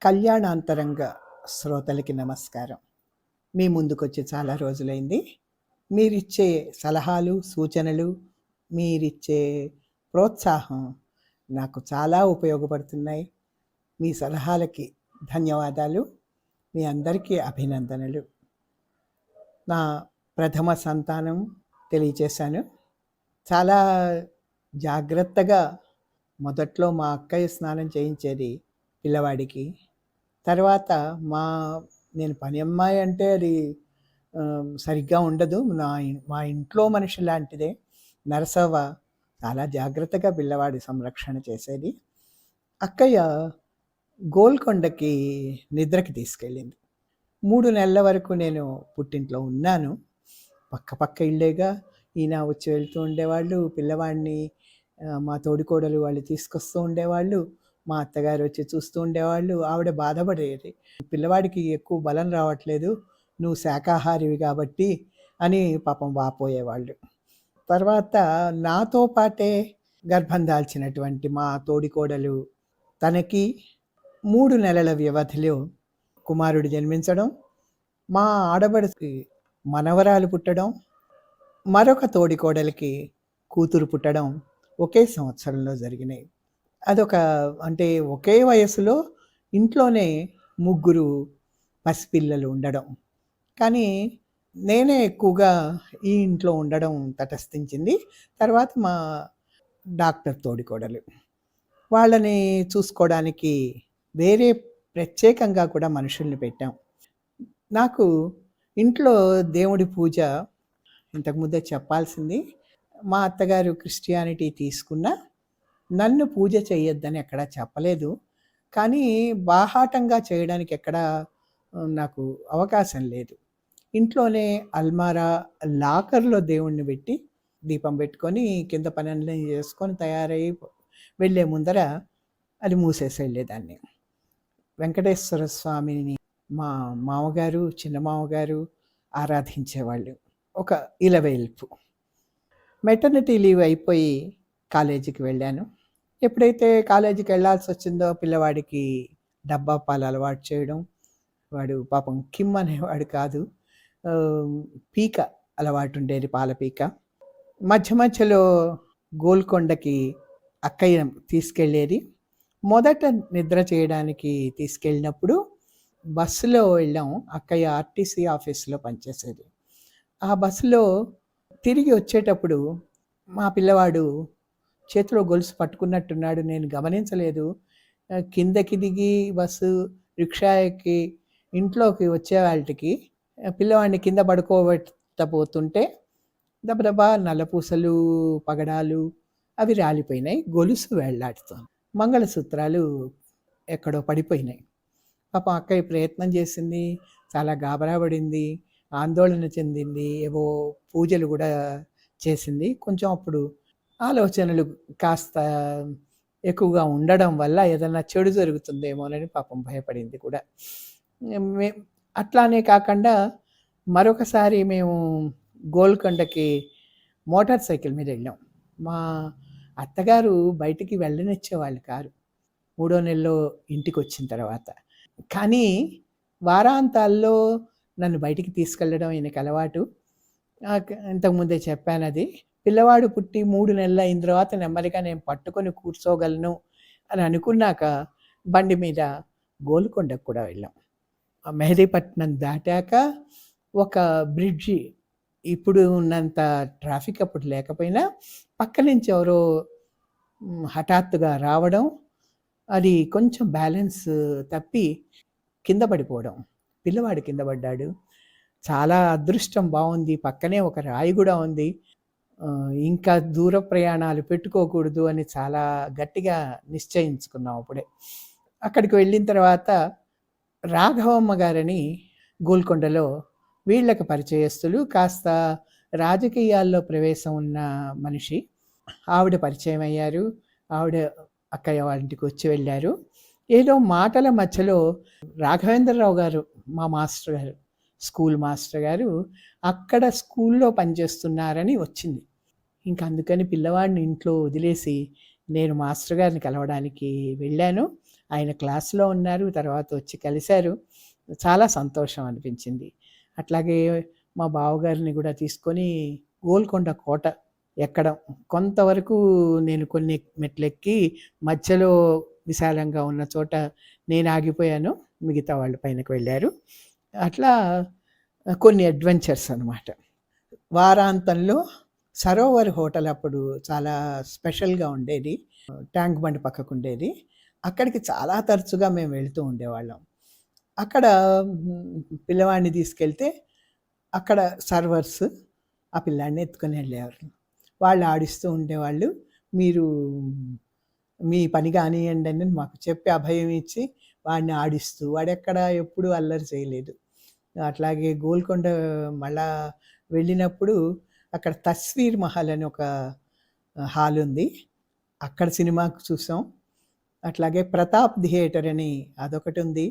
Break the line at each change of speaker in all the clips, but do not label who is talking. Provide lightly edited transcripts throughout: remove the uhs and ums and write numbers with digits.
కళ్యాణాంతరంగ శ్రోతలకి నమస్కారం. మీ ముందుకొచ్చి చాలా రోజులైంది. మీరిచ్చే సలహాలు, సూచనలు, మీరిచ్చే ప్రోత్సాహం నాకు చాలా ఉపయోగపడుతున్నాయి. మీ సలహాలకి ధన్యవాదాలు. మీ అందరికీ అభినందనలు. నా ప్రథమ సంతానం తెలియచేశాను. చాలా జాగ్రత్తగా మొదట్లో మా అక్కయ్య స్నానం చేయించేది పిల్లవాడికి. తర్వాత నేను పని అమ్మాయి అంటే అది సరిగ్గా ఉండదు. మా ఇంట్లో మనిషి లాంటిదే. నరసవ్వ చాలా జాగ్రత్తగా పిల్లవాడి సంరక్షణ చేసేది. అక్కయ్య గోల్కొండకి నిద్రకి తీసుకెళ్ళింది. 3 నెలల వరకు నేను పుట్టింట్లో ఉన్నాను. పక్క ఇళ్ళేగా. ఈయన వచ్చి వెళ్తూ ఉండేవాళ్ళు. పిల్లవాడిని మా తోడికోడలు వాళ్ళు తీసుకొస్తూ ఉండేవాళ్ళు. మా అత్తగారు వచ్చి చూస్తూ ఉండేవాళ్ళు. ఆవిడ బాధపడేది, పిల్లవాడికి ఎక్కువ బలం రావట్లేదు, నువ్వు శాకాహారివి కాబట్టి అని పాపం వాపోయేవాళ్ళు. తర్వాత నాతో పాటే గర్భం దాల్చినటువంటి మా తోడికోడలు, తనకి 3 నెలల వ్యవధిలో కుమారుడు జన్మించడం, మా ఆడబడికి మనవరాలు పుట్టడం, మరొక తోడికోడలికి కూతురు పుట్టడం ఒకే సంవత్సరంలో జరిగినాయి. అంటే ఒకే వయసులో ఇంట్లోనే 3 పసిపిల్లలు ఉండడం. కానీ నేనే ఎక్కువగా ఈ ఇంట్లో ఉండడం తటస్థించింది. తర్వాత మా డాక్టర్ తోడికోడలు, వాళ్ళని చూసుకోవడానికి వేరే ప్రత్యేకంగా కూడా మనుషుల్ని పెట్టాం. నాకు ఇంట్లో దేవుడి పూజ ఇంతకుముందే చెప్పాల్సింది. మా అత్తగారు క్రిస్టియానిటీ తీసుకున్న, నన్ను పూజ చేయొద్దని ఎక్కడా చెప్పలేదు. కానీ బాహాటంగా చేయడానికి ఎక్కడా నాకు అవకాశం లేదు. ఇంట్లోనే అల్మారా, లాకర్లో దేవుణ్ణి పెట్టి దీపం పెట్టుకొని కింద పనులన్నీ చేసుకొని తయారై వెళ్ళే ముందర అది మూసేసి వెళ్ళేదాన్ని. వెంకటేశ్వర స్వామిని మా మామగారు, చిన్న మామగారు ఆరాధించేవాళ్ళు. ఒక ఇలవేల్పు. మెటర్నిటీ లీవ్ అయిపోయి కాలేజీకి వెళ్ళాను. ఎప్పుడైతే కాలేజీకి వెళ్ళాల్సి వచ్చిందో పిల్లవాడికి డబ్బా పాలు అలవాటు చేయడం. వాడు పాపం కిమ్ అనేవాడు కాదు, పీక అలవాటు ఉండేది, పాల పీక. మధ్యలో గోల్కొండకి అక్కయ్య తీసుకెళ్ళేది. మొదట నిద్ర చేయడానికి తీసుకెళ్ళినప్పుడు బస్సులో వెళ్ళాం. అక్కయ్య ఆర్టీసీ ఆఫీస్లో పనిచేసేది. ఆ బస్సులో తిరిగి వచ్చేటప్పుడు మా పిల్లవాడు చేతిలో గొలుసు పట్టుకున్నట్టున్నాడు. నేను గమనించలేదు. కిందకి దిగి బస్సు రిక్షా ఎక్కి ఇంట్లోకి వచ్చే వాళ్ళకి పిల్లవాడిని కింద పడుకోబెట్టబోతుంటే దబదబా నల్లపూసలు, పగడాలు అవి రాలిపోయినాయి. గొలుసు వేళ్లాడుతోంది. మంగళసూత్రాలు ఎక్కడో పడిపోయినాయి. పాపం అక్కయ్య ప్రయత్నం చేసింది, చాలా గాబరా పడింది, ఆందోళన చెందింది, ఏవో పూజలు కూడా చేసింది. కొంచెం అప్పుడు ఆలోచనలు కాస్త ఎక్కువగా ఉండడం వల్ల ఏదైనా చెడు జరుగుతుందేమోనని పాపం భయపడింది కూడా. అట్లానే కాకుండా మరొకసారి మేము గోల్కొండకి మోటార్ సైకిల్ మీద వెళ్ళాం. మా అత్తగారు బయటికి వెళ్ళనిచ్చేవాళ్ళు కారు 3వ నెలలో ఇంటికి వచ్చిన తర్వాత. కానీ వారాంతాల్లో నన్ను బయటికి తీసుకెళ్ళడం ఈయనకి అలవాటు. ఇంతకుముందే చెప్పాను అది. పిల్లవాడు పుట్టి 3 నెలలు అయిన తర్వాత నెమ్మదిగా నేను పట్టుకొని కూర్చోగలను అని అనుకున్నాక బండి మీద గోల్కొండకు కూడా వెళ్ళాం. మెహదీపట్నం దాటాక ఒక బ్రిడ్జి, ఇప్పుడు ఉన్నంత ట్రాఫిక్ అప్పుడు లేకపోయినా, పక్క నుంచి ఎవరో హఠాత్తుగా రావడం, అది కొంచెం బ్యాలెన్స్ తప్పి కింద పడిపోవడం. పిల్లవాడు కింద పడ్డాడు. చాలా అదృష్టం బాగుంది, పక్కనే ఒక రాయి కూడా ఉంది. ఇంకా దూర ప్రయాణాలు పెట్టుకోకూడదు అని చాలా గట్టిగా నిశ్చయించుకున్నాం అప్పుడే. అక్కడికి వెళ్ళిన తర్వాత రాఘవమ్మ గారని గోల్కొండలో వీళ్ళకి పరిచయస్తులు, కాస్త రాజకీయాల్లో ప్రవేశం ఉన్న మనిషి. ఆవిడ పరిచయం అయ్యారు. ఆవిడ అక్కయ్య వాళ్ళ ఇంటికి వచ్చి వెళ్ళారు. ఏదో మాటల మధ్యలో రాఘవేంద్రరావు గారు, మా మాస్టర్ గారు, స్కూల్ మాస్టర్ గారు అక్కడ స్కూల్లో పనిచేస్తున్నారని వచ్చింది. ఇంకా అందుకని పిల్లవాడిని ఇంట్లో వదిలేసి నేను మాస్టర్ గారిని కలవడానికి వెళ్ళాను. ఆయన క్లాస్‌లో ఉన్నారు. తర్వాత వచ్చి కలిసారు. చాలా సంతోషం అనిపించింది. అట్లాగే మా బావగారిని కూడా తీసుకొని గోల్కొండ కోట ఎక్కడం. కొంతవరకు నేను కొన్ని మెట్లెక్కి మధ్యలో విశాలంగా ఉన్న చోట నేను ఆగిపోయాను. మిగతా వాళ్ళు పైనకి వెళ్ళారు. అట్లా కొన్ని అడ్వెంచర్స్ అనమాట. వారాంతంలో సరోవర్ హోటల్ అప్పుడు చాలా స్పెషల్‌గా ఉండేది. ట్యాంక్ బండ్ పక్కకుండేది. అక్కడికి చాలా తరచుగా మేము వెళ్తూ ఉండేవాళ్ళం. అక్కడ పిల్లవాడిని తీసుకెళ్తే అక్కడ సర్వర్స్ ఆ పిల్లాడిని ఎత్తుకొని వెళ్ళేవారు. వాళ్ళు ఆడిస్తూ ఉండేవాళ్ళు. మీరు మీ పని కానియండి అని మాకు చెప్పి అభయం ఇచ్చి వాడిని ఆడిస్తూ వాడెక్కడ ఎప్పుడూ అల్లరి చేయలేదు. అట్లాగే గోల్కొండ మళ్ళా వెళ్ళినప్పుడు అక్కడ తస్వీర్ మహల్ అని ఒక హాల్ ఉంది. అక్కడ సినిమాకు చూసాం. అట్లాగే ప్రతాప్ థియేటర్ అని అదొకటి ఉంది.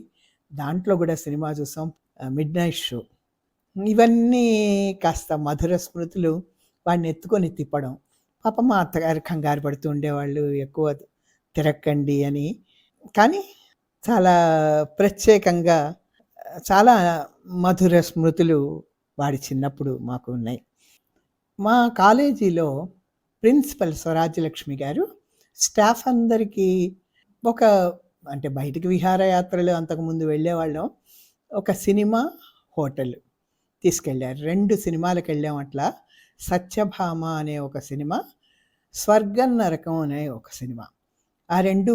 దాంట్లో కూడా సినిమా చూసాం. Mid night show. ఇవన్నీ కాస్త మధుర స్మృతులు. వాడిని ఎత్తుకొని తిప్పడం. పాపం మా అత్తగారు కంగారు పడుతూ ఉండేవాళ్ళు ఎక్కువ తిరక్కండి అని. కానీ చాలా ప్రత్యేకంగా చాలా మధుర స్మృతులు వాడి చిన్నప్పుడు మాకు ఉన్నాయి. మా కాలేజీలో ప్రిన్సిపల్ స్వరాజ్యలక్ష్మి గారు స్టాఫ్ అందరికీ ఒక అంటే బయటికి విహారయాత్రలు అంతకుముందు వెళ్ళేవాళ్ళం. ఒక సినిమా, హోటల్ తీసుకెళ్ళారు. 2 సినిమాలకు వెళ్ళాం అట్లా. సత్యభామ అనే ఒక సినిమా, స్వర్గం నరకం అనే ఒక సినిమా. ఆ 2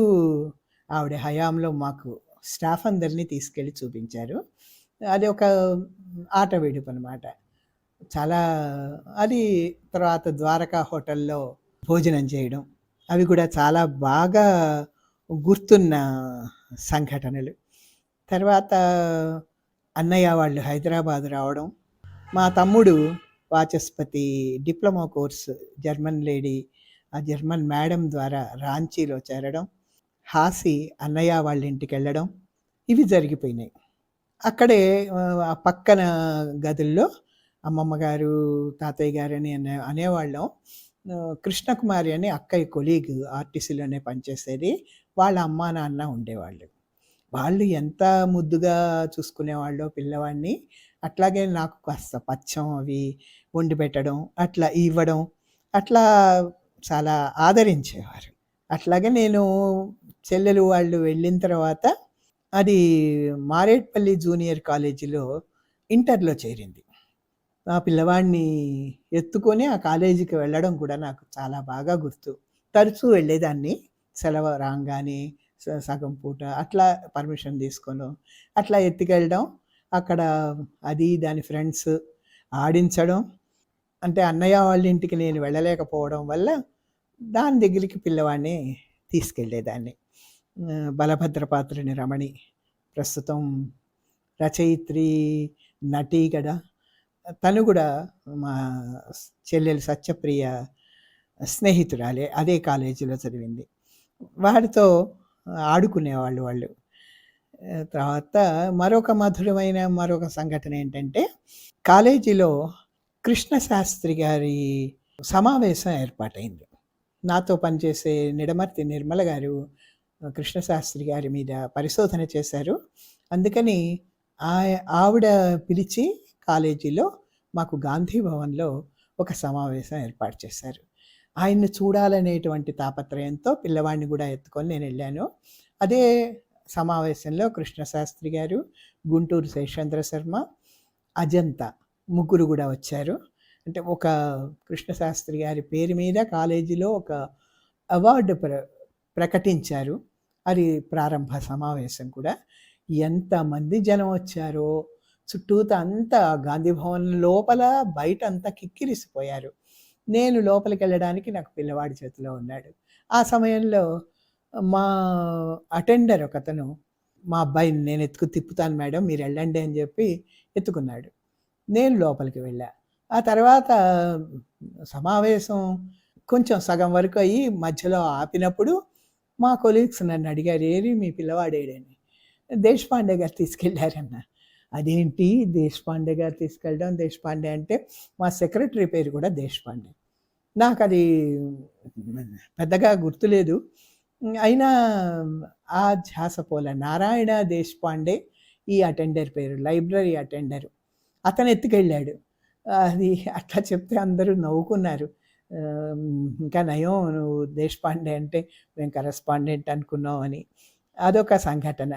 ఆవిడ హయాంలో మాకు స్టాఫ్ అందరినీ తీసుకెళ్ళి చూపించారు. అది ఒక ఆట విడుపనమాట. చాలా అది తర్వాత ద్వారకా హోటల్లో భోజనం చేయడం. అవి కూడా చాలా బాగా గుర్తున్న సంఘటనలు. తర్వాత అన్నయ్య వాళ్ళు హైదరాబాద్ రావడం. మా తమ్ముడు Vachaspati diploma course German lady, ఆ జర్మన్ మేడం ద్వారా రాంచీలో చేరడం. హాసి అన్నయ్య వాళ్ళ ఇంటికి వెళ్ళడం. ఇవి జరిగిపోయినాయి. అక్కడే ఆ పక్కన గదుల్లో అమ్మమ్మ గారు, తాతయ్య గారని అనేవాళ్ళం. కృష్ణకుమారి అని అక్కయ్య కొలీగ్ ఆర్టీసీలోనే పనిచేసేది. వాళ్ళ అమ్మా నాన్న ఉండేవాళ్ళు. వాళ్ళు ఎంత ముద్దుగా చూసుకునేవాళ్ళో పిల్లవాడిని. అట్లాగే నాకు కాస్త పచ్చం అవి వండి పెట్టడం, అట్లా ఇవ్వడం, అట్లా చాలా ఆదరించేవారు. అట్లాగే నేను చెల్లెలు వాళ్ళు వెళ్ళిన తర్వాత అది మారేట్పల్లి జూనియర్ కాలేజీలో ఇంటర్‌లో చేరింది. ఆ పిల్లవాడిని ఎత్తుకొని ఆ కాలేజీకి వెళ్ళడం కూడా నాకు చాలా బాగా గుర్తు. తరచూ వెళ్ళేదాన్ని. సెలవు రాంగానే సగం పూట అట్లా పర్మిషన్ తీసుకోను. అట్లా ఎత్తుకెళ్ళడం. అక్కడ అది దాని ఫ్రెండ్స్ ఆడించడం. అంటే అన్నయ్య వాళ్ళ ఇంటికి నేను వెళ్ళలేకపోవడం వల్ల దాని దగ్గరికి పిల్లవాడిని తీసుకెళ్ళేదాన్ని. బలభద్రపాత్రుని రమణి ప్రస్తుతం రచయిత్రి, నటి కూడా. తను కూడా మా చెల్లెలు సత్యప్రియ స్నేహితురాలే. అదే కాలేజీలో చదివింది. వాడితో ఆడుకునేవాళ్ళు వాళ్ళు. తర్వాత మరొక మధురమైన మరొక సంఘటన ఏంటంటే కాలేజీలో కృష్ణశాస్త్రి గారి సమావేశం ఏర్పాటైంది. నాతో పనిచేసే నిడమర్తి నిర్మల గారు కృష్ణశాస్త్రి గారి మీద పరిశోధన చేశారు. అందుకని ఆవిడ పిలిచి కాలేజీలో మాకు గాంధీ భవన్లో ఒక సమావేశం ఏర్పాటు చేశారు. ఆయన్ని చూడాలనేటువంటి తాపత్రయంతో పిల్లవాడిని కూడా ఎత్తుకొని నేను వెళ్ళాను. అదే సమావేశంలో కృష్ణశాస్త్రి గారు, గుంటూరు శేషేంద్ర శర్మ, అజంతా ముగ్గురు కూడా వచ్చారు. అంటే ఒక కృష్ణశాస్త్రి గారి పేరు మీద కాలేజీలో ఒక అవార్డు ప్రకటించారు. అది ప్రారంభ సమావేశం కూడా. ఎంతమంది జనం వచ్చారో, చుట్టూతా అంతా గాంధీ భవన్ లోపల బయట అంతా కిక్కిరిసిపోయారు. నేను లోపలికి వెళ్ళడానికి నాకు పిల్లవాడి చేతిలో ఉన్నాడు. ఆ సమయంలో మా అటెండర్ ఒకతను మా అబ్బాయిని నేను తిప్పుతాను మేడం మీరు వెళ్ళండి అని చెప్పి ఎత్తుకున్నాడు. నేను లోపలికి వెళ్ళా. ఆ తర్వాత సమావేశం కొంచెం సగం వరకు అయ్యి మధ్యలో ఆపినప్పుడు మా కొలీగ్స్ నన్ను అడిగారు, ఏరి మీ పిల్లవాడేడని. దేశపాండే గారు తీసుకెళ్ళారన్న. అదేంటి దేశపాండే గారు తీసుకెళ్ళడం, దేశపాండే అంటే మా సెక్రటరీ పేరు కూడా దేశపాండే. నాకు అది పెద్దగా గుర్తులేదు. అయినా ఆ ధ్యాస పోలే. నారాయణ దేశపాండే ఈ అటెండర్ పేరు. Library attender. అతను ఎత్తుకెళ్ళాడు. అది అట్లా చెప్తే అందరూ నవ్వుకున్నారు. ఇంకా నయం నువ్వు దేశపాండే అంటే మేము కరెస్పాండెంట్ అనుకున్నాం అని. అదొక సంఘటన.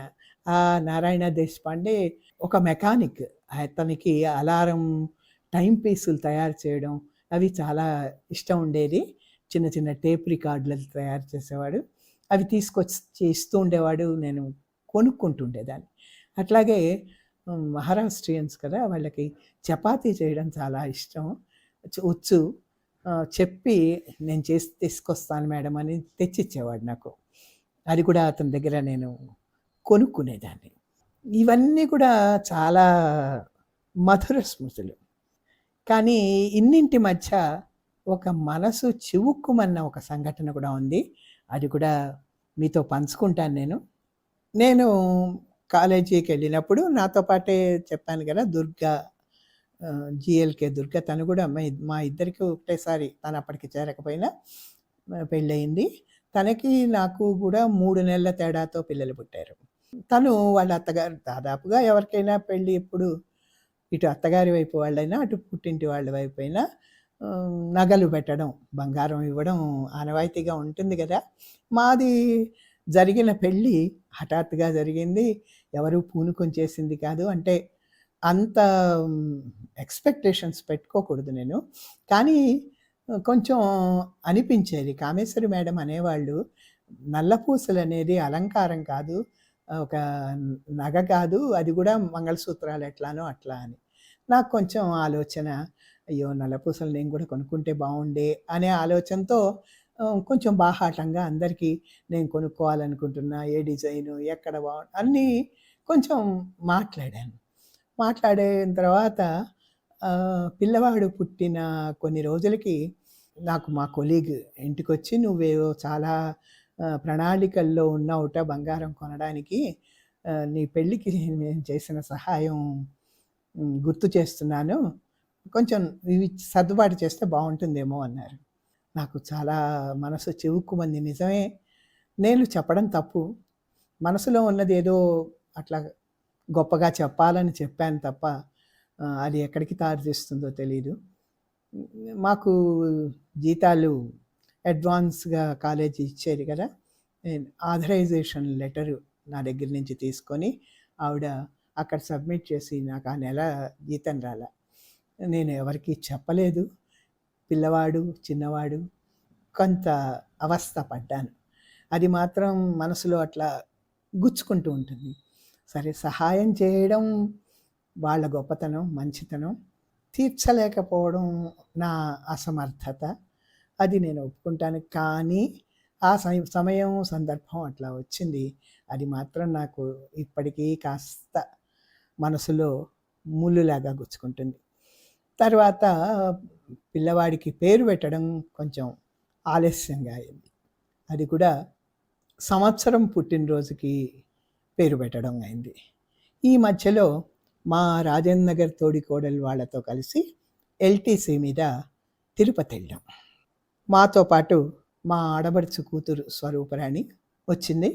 ఆ నారాయణ దేశపాండే ఒక మెకానిక్. అతనికి అలారం టైమ్ పీసులు తయారు చేయడం అవి చాలా ఇష్టం ఉండేది. చిన్న చిన్న టేప్ రికార్డులు తయారు చేసేవాడు. అవి తీసుకొచ్చి ఇస్తూ ఉండేవాడు. నేను కొనుక్కుంటుండేదాన్ని. అట్లాగే మహారాష్ట్రియన్స్ కదా! వాళ్ళకి చపాతీ చేయడం చాలా ఇష్టం. వచ్చు. చెప్పి నేను చేసి తీసుకొస్తాను మేడం అని తెచ్చిచ్చేవాడు నాకు. అది కూడా అతని దగ్గర నేను కొనుక్కునేదాన్ని. ఇవన్నీ కూడా చాలా మధుర స్మృతులు. కానీ ఇన్నింటి మధ్య ఒక మనసు చివుక్కుమన్న ఒక సంఘటన కూడా ఉంది. అది కూడా మీతో పంచుకుంటాను నేను. నేను కాలేజీకెళ్ళినప్పుడు నాతో పాటే చెప్పాను కదా! దుర్గ జీఎల్‌కే దుర్గ తను కూడా మా ఇద్దరికి ఒకటేసారి తను అప్పటికి చేరకపోయినా పెళ్ళయింది. తనకి నాకు కూడా 3 నెలల తేడాతో పిల్లలు పుట్టారు. తను వాళ్ళ అత్తగారు దాదాపుగా ఎవరికైనా పెళ్ళి ఎప్పుడు ఇటు అత్తగారి వైపు వాళ్ళైనా, అటు పుట్టింటి వాళ్ళ వైపైనా నగలు పెట్టడం, బంగారం ఇవ్వడం ఆనవాయితీగా ఉంటుంది గదా! మాది జరిగిన పెళ్ళి హఠాత్తుగా జరిగింది. ఎవరు పూనుకొని చేసింది కాదు. అంటే అంత ఎక్స్‌పెక్టేషన్స్ పెట్టుకోకూడదు నేను. కానీ కొంచెం అనిపించేది. కామేశ్వరి మేడం అనేవాళ్ళు, నల్ల పూసలనేది అలంకారం కాదు. ఒక నగ కాదు. అది కూడా మంగళసూత్రాలు ఎట్లానో అట్లా అని. నాకు కొంచెం ఆలోచన, అయ్యో! నల్ల పూసలు నేను కూడా కొనుక్కుంటే బావుండే అనే ఆలోచనతో కొంచెం బాహాటంగా అందరికీ నేను కొనుక్కోవాలనుకుంటున్నా. ఏ డిజైను, ఎక్కడ అన్నీ కొంచెం మాట్లాడాను. మాట్లాడిన తర్వాత పిల్లవాడు పుట్టిన కొన్ని రోజులకి నాకు మా కొలీగ్ ఇంటికొచ్చి, "నువ్వేవో చాలా ప్రణాళికల్లో ఉన్నావుట బంగారం కొనడానికి. నీ పెళ్ళికి నేను చేసిన సహాయం గుర్తు చేస్తున్నాను. కొంచెం ఇవి సర్దుబాటు చేస్తే బావుంటుందేమో" అన్నారు. నాకు చాలా మనసు చివుక్కుమంది. నిజమే, నేను చెప్పడం తప్పు. మనసులో ఉన్నదేదో అట్లా గొప్పగా చెప్పాలని చెప్పాను తప్ప అది ఎక్కడికి దారి తీస్తుందో తెలీదు. మాకు జీతాలు అడ్వాన్స్‌గా కాలేజీ ఇచ్చేది కదా! నేను ఆథరైజేషన్ లెటరు నా దగ్గర నుంచి తీసుకొని ఆవిడ అక్కడ సబ్మిట్ చేసి నాకు ఆ నెల జీతం రాలా. నేను ఎవరికీ చెప్పలేదు. పిల్లవాడు, చిన్నవాడు కొంత అవస్థ పడ్డాను. అది మాత్రం మనసులో అట్లా గుచ్చుకుంటూ ఉంటుంది. సరే, సహాయం చేయడం వాళ్ళ గొప్పతనం, మంచితనం. తీర్చలేకపోవడం నా అసమర్థత. అది నేను ఒప్పుకుంటాను. కానీ ఆ సమయం, సందర్భం అట్లా వచ్చింది. అది మాత్రం నాకు ఇప్పటికీ కాస్త మనసులో ముల్లులాగా గుచ్చుకుంటుంది. తర్వాత పిల్లవాడికి పేరు పెట్టడం కొంచెం ఆలస్యంగా అయింది. అది కూడా సంవత్సరం పుట్టినరోజుకి పేరు పెట్టడం అయింది. ఈ మధ్యలో మా రాజేంద్ర నగర్ తోడికోడలు వాళ్ళతో కలిసి ఎల్టీసీ మీద తిరుపతి వెళ్ళాం. మాతో పాటు మా ఆడబడుచు కూతురు స్వరూపరాణి వచ్చింది.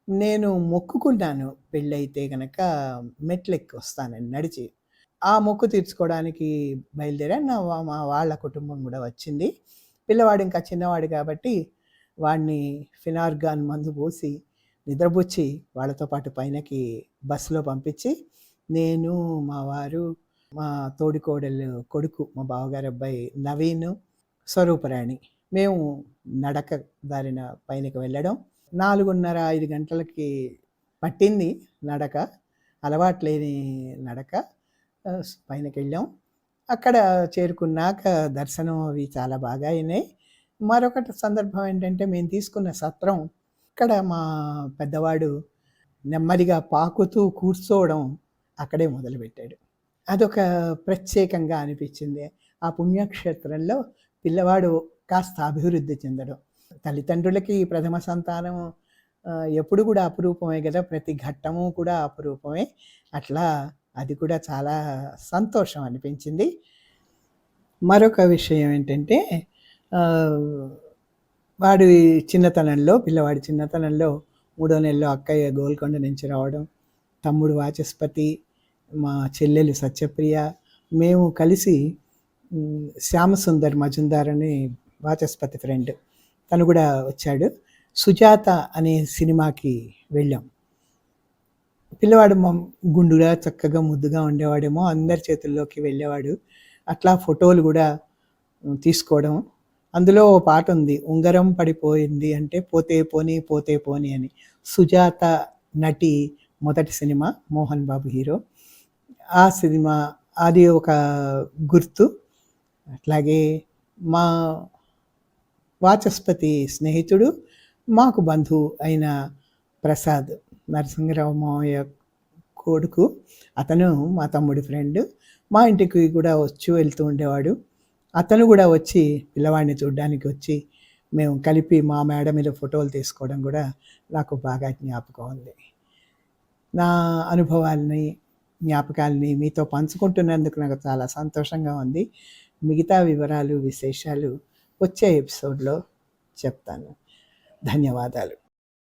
నేను మొక్కుకున్నాను, పెళ్ళైతే గనక మెట్లెక్కి వస్తానని నడిచి. ఆ మొక్కు తీర్చుకోవడానికి బయలుదేరాను. మా వాళ్ళ కుటుంబం కూడా వచ్చింది. పిల్లవాడు ఇంకా చిన్నవాడు కాబట్టి వాడిని ఫినార్గాన్ మందు పోసి నిద్రపుచ్చి వాళ్ళతో పాటు పైనకి బస్సులో పంపించి, నేను, మా వారు, మా తోడికోడలు కొడుకు, మా బావగారు అబ్బాయి నవీను, స్వరూపరాణి మేము నడక దారిన పైనకి వెళ్ళడం. 4:30, 5 గంటలకి పట్టింది నడక. అలవాటు లేని నడక. పైనకెళ్ళాం. అక్కడ చేరుకున్నాక దర్శనం అవి చాలా బాగా అయినాయి. మరొకటి సందర్భం ఏంటంటే, మేము తీసుకున్న సత్రం, ఇక్కడ మా పెద్దవాడు నెమ్మదిగా పాకుతూ కూర్చోవడం అక్కడే మొదలుపెట్టాడు. అదొక ప్రత్యేకంగా అనిపించింది. ఆ పుణ్యక్షేత్రంలో పిల్లవాడు కాస్త అభివృద్ధి చెందడం. తల్లిదండ్రులకి ప్రథమ సంతానం ఎప్పుడు కూడా అపురూపమే కదా! ప్రతి ఘట్టము కూడా అపురూపమే. అట్లా అది కూడా చాలా సంతోషం అనిపించింది. మరొక విషయం ఏంటంటే, వాడి పిల్లవాడి చిన్నతనంలో మూడో నెలలో అక్కయ్య గోల్కొండ నుంచి రావడం, తమ్ముడు వాచస్పతి, మా చెల్లెలు సత్యప్రియ, మేము కలిసి శ్యామసుందర్ మజుందార్ అని వాచస్పతి ఫ్రెండ్, తను కూడా వచ్చాడు. సుజాత అనే సినిమాకి వెళ్ళాం. పిల్లవాడు గుండుగా చక్కగా ముద్దుగా ఉండేవాడేమో, అందరి చేతుల్లోకి వెళ్ళేవాడు. అట్లా ఫోటోలు కూడా తీసుకోవడం. అందులో ఓ పాట ఉంది, ఉంగరం పడిపోయింది అంటే పోతే పోని పోతే పోని అని. సుజాత నటి మొదటి సినిమా, మోహన్ బాబు హీరో. ఆ సినిమా అది ఒక గుర్తు. అట్లాగే మా వాచస్పతి స్నేహితుడు, మాకు బంధువు అయిన ప్రసాద్, నరసింహరావు మావయ్య కొడుకు, అతను మా తమ్ముడి ఫ్రెండ్. మా ఇంటికి కూడా వచ్చి వెళ్తూ ఉండేవాడు. అతను కూడా వచ్చి పిల్లవాడిని చూడ్డానికి వచ్చి మేము కలిపి మా మేడ మీద ఫోటోలు తీసుకోవడం కూడా నాకు బాగా జ్ఞాపకం ఉంది. నా అనుభవాల్ని, జ్ఞాపకాలని మీతో పంచుకుంటున్నందుకు నాకు చాలా సంతోషంగా ఉంది. మిగతా వివరాలు, విశేషాలు వచ్చే ఎపిసోడ్లో చెప్తాను. ధన్యవాదాలు.